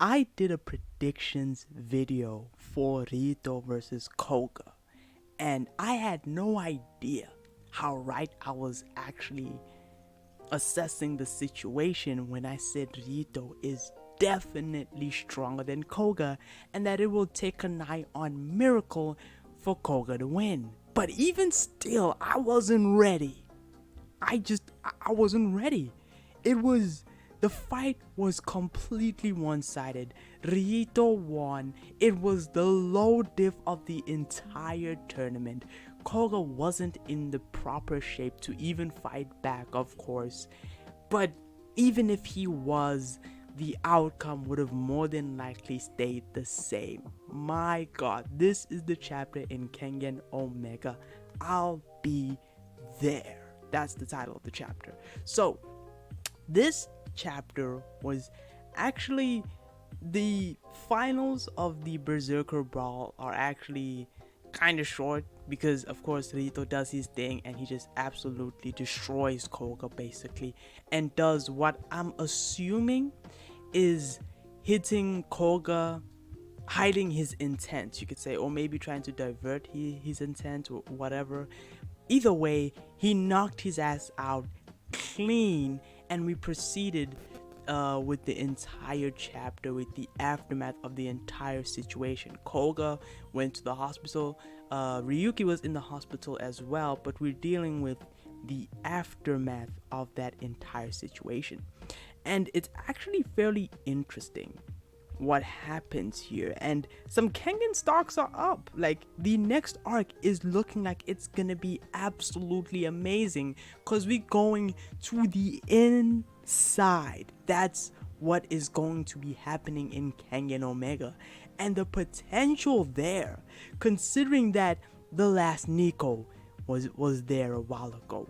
I did a predictions video for Rito versus Koga, and I had no idea how right I was actually assessing the situation when I said Rito is definitely stronger than Koga and that it will take a nigh on miracle for Koga to win. But even still, I wasn't ready. I wasn't ready. It was the fight was completely one-sided. Rito won. It was the low diff of the entire tournament. Koga wasn't in the proper shape to even fight back, of course. But even if he was, the outcome would have more than likely stayed the same. My god, this is the chapter in Kengan Omega. I'll be there. That's the title of the chapter. So, this chapter was actually the finals of the Berserker Brawl are actually kind of short because of course Rito does his thing and he just absolutely destroys Koga basically and does what I'm assuming is hitting Koga, hiding his intent, you could say, or maybe trying to divert his intent or whatever. Either way, he knocked his ass out clean, and we proceeded with the entire chapter, with the aftermath of the entire situation. Koga went to the hospital. Ryuki was in the hospital as well, but we're dealing with the aftermath of that entire situation. And it's actually fairly interesting what happens here, and some Kengan stocks are up. Like, the next arc is looking like it's gonna be absolutely amazing because we're going to the inside. That's what is going to be happening in Kengan Omega, and the potential there, considering that the last Nico was there a while ago.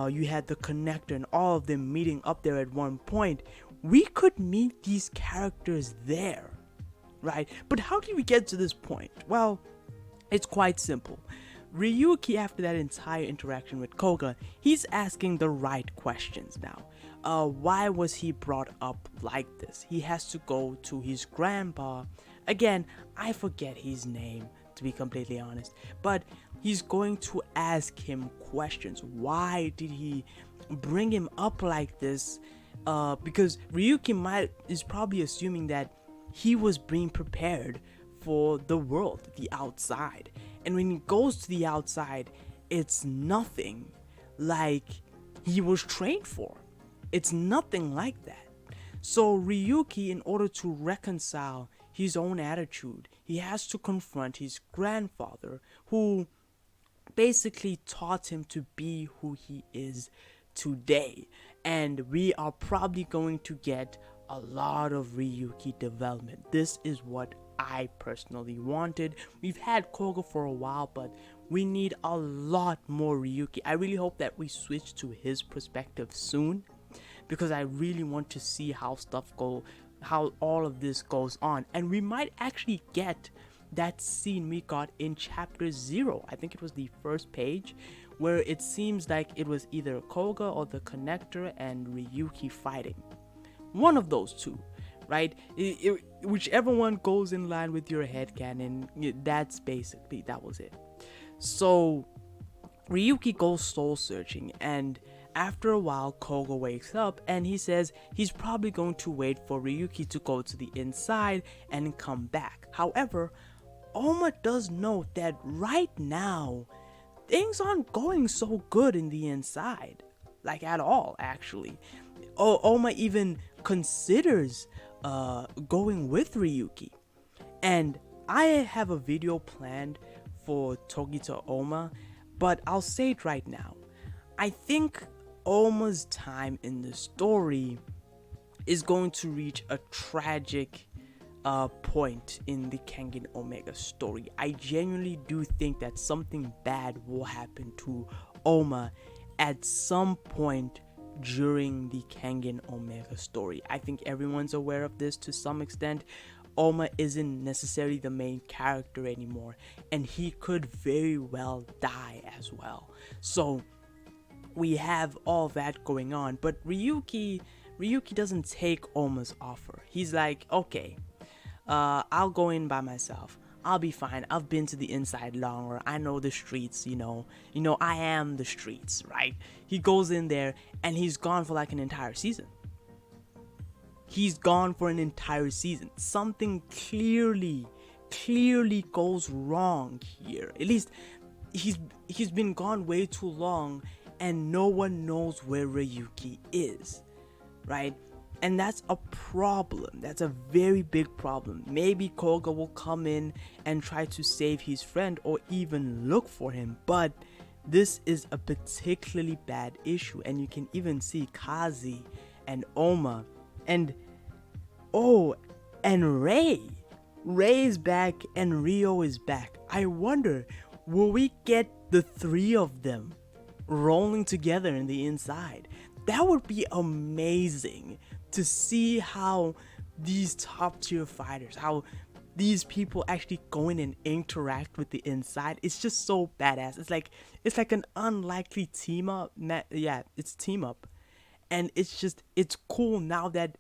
You had the connector and all of them meeting up there at one point. We could meet these characters there, right? But how did we get to this point? Well, it's quite simple. Ryuki, after that entire interaction with Koga, he's asking the right questions now. Why was he brought up like this? He has to go to his grandpa. Again, I forget his name, to be completely honest, but he's going to ask him questions. Why did he bring him up like this? Because Ryuki is probably assuming that he was being prepared for the world, the outside. And when he goes to the outside, it's nothing like he was trained for. It's nothing like that. So Ryuki, in order to reconcile his own attitude, he has to confront his grandfather, who basically taught him to be who he is today. And we are probably going to get a lot of Ryuki development. This is what I personally wanted. We've had Koga for a while, but we need a lot more Ryuki. I really hope that we switch to his perspective soon, because I really want to see how how all of this goes on. And we might actually get that scene we got in chapter 0. I think it was the first page, where it seems like it was either Koga or the connector and Ryuki fighting. One of those two, right? Whichever one goes in line with your headcanon, that was it. So Ryuki goes soul searching, and after a while Koga wakes up and he says he's probably going to wait for Ryuki to go to the inside and come back. However, Oma does note that right now things aren't going so good in the inside, like at all actually. Oma even considers going with Ryuki, and I have a video planned for Togita Oma, but I'll say it right now. I think Oma's time in the story is going to reach a tragic point in the Kengan Omega story. I genuinely do think that something bad will happen to Oma at some point during the Kengan Omega story. I think everyone's aware of this to some extent. Oma isn't necessarily the main character anymore, and he could very well die as well. So we have all that going on, but Ryuki doesn't take Oma's offer. He's like, okay, I'll go in by myself. I'll be fine. I've been to the inside longer. I know the streets, you know. I am the streets, right? He goes in there and he's gone for like an entire season. He's gone for an entire season. Something clearly goes wrong here. At least he's been gone way too long and no one knows where Ryuki is, right? And that's a problem. That's a very big problem. Maybe Koga will come in and try to save his friend or even look for him, but this is a particularly bad issue. And you can even see Kazi and Oma and Ray. Ray is back and Rio is back. I wonder, will we get the three of them rolling together in the inside? That would be amazing to see how these top tier fighters, how these people actually go in and interact with the inside. It's just so badass. It's like an unlikely team up. Yeah, it's team up. And it's cool now that,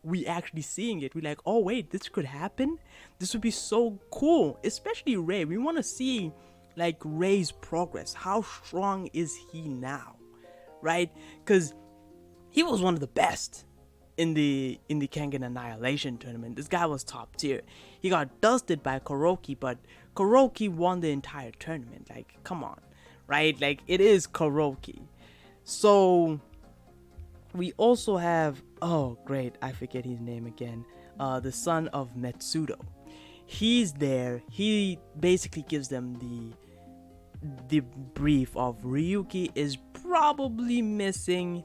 we actually seeing it. We're like, oh wait, this could happen. This would be so cool. Especially Ray. We want to see like Ray's progress. How strong is he now? Right? Because he was one of the best in the Kengan Annihilation tournament. This guy was top tier. He got dusted by Kuroki, but Kuroki won the entire tournament. Like, come on, right? Like, it is Kuroki. So we also have, oh great, I forget his name again, the son of Metsudo. He's there. He basically gives them the brief of Ryuki is probably missing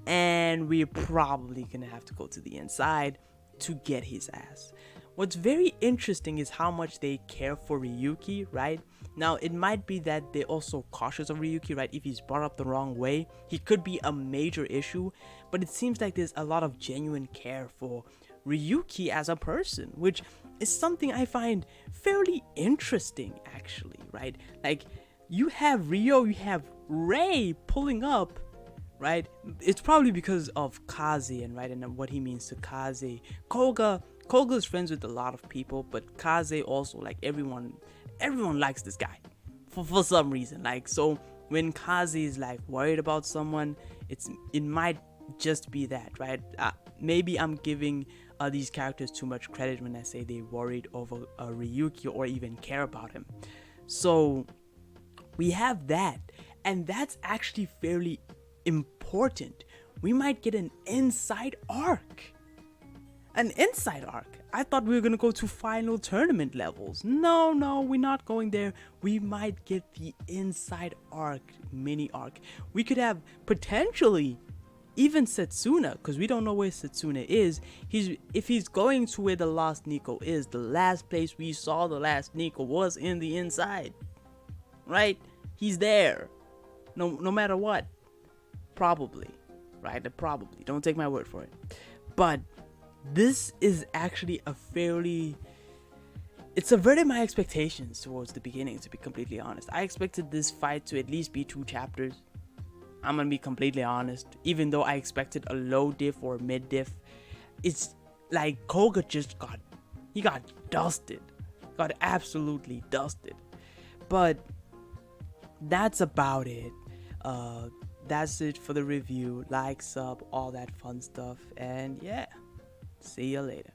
and we're probably gonna have to go to the inside to get his ass. What's very interesting is how much they care for Ryuki, right? Now, it might be that they're also cautious of Ryuki, right? If he's brought up the wrong way, he could be a major issue, but it seems like there's a lot of genuine care for Ryuki as a person, which is something I find fairly interesting, actually, right? Like, you have Ryo, you have Ray pulling up, right? It's probably because of Kazi and what he means to Kazi. Koga's friends with a lot of people, but Kaze also, like, everyone likes this guy for some reason. Like, so when Kaze is like worried about someone, it might just be that, right? Maybe I'm giving these characters too much credit when I say they worried over Ryuki or even care about him. So we have that, and that's actually fairly important. We might get an inside arc. An inside arc. I thought we were gonna go to final tournament levels. No, we're not going there. We might get the inside arc, mini arc. We could have potentially even Setsuna, because we don't know where Setsuna is. If he's going to where the last Nico is, the last place we saw the last Nico was in the inside, right? He's there, no matter what. Probably, right? Probably. Don't take my word for it. But this is actually it subverted my expectations towards the beginning, to be completely honest. I expected this fight to at least be 2 chapters. I'm gonna be completely honest. Even though I expected a low diff or mid diff, it's like Koga just got dusted. Got absolutely dusted. But that's about it. That's it for the review. Like, sub, all that fun stuff. And yeah. See you later.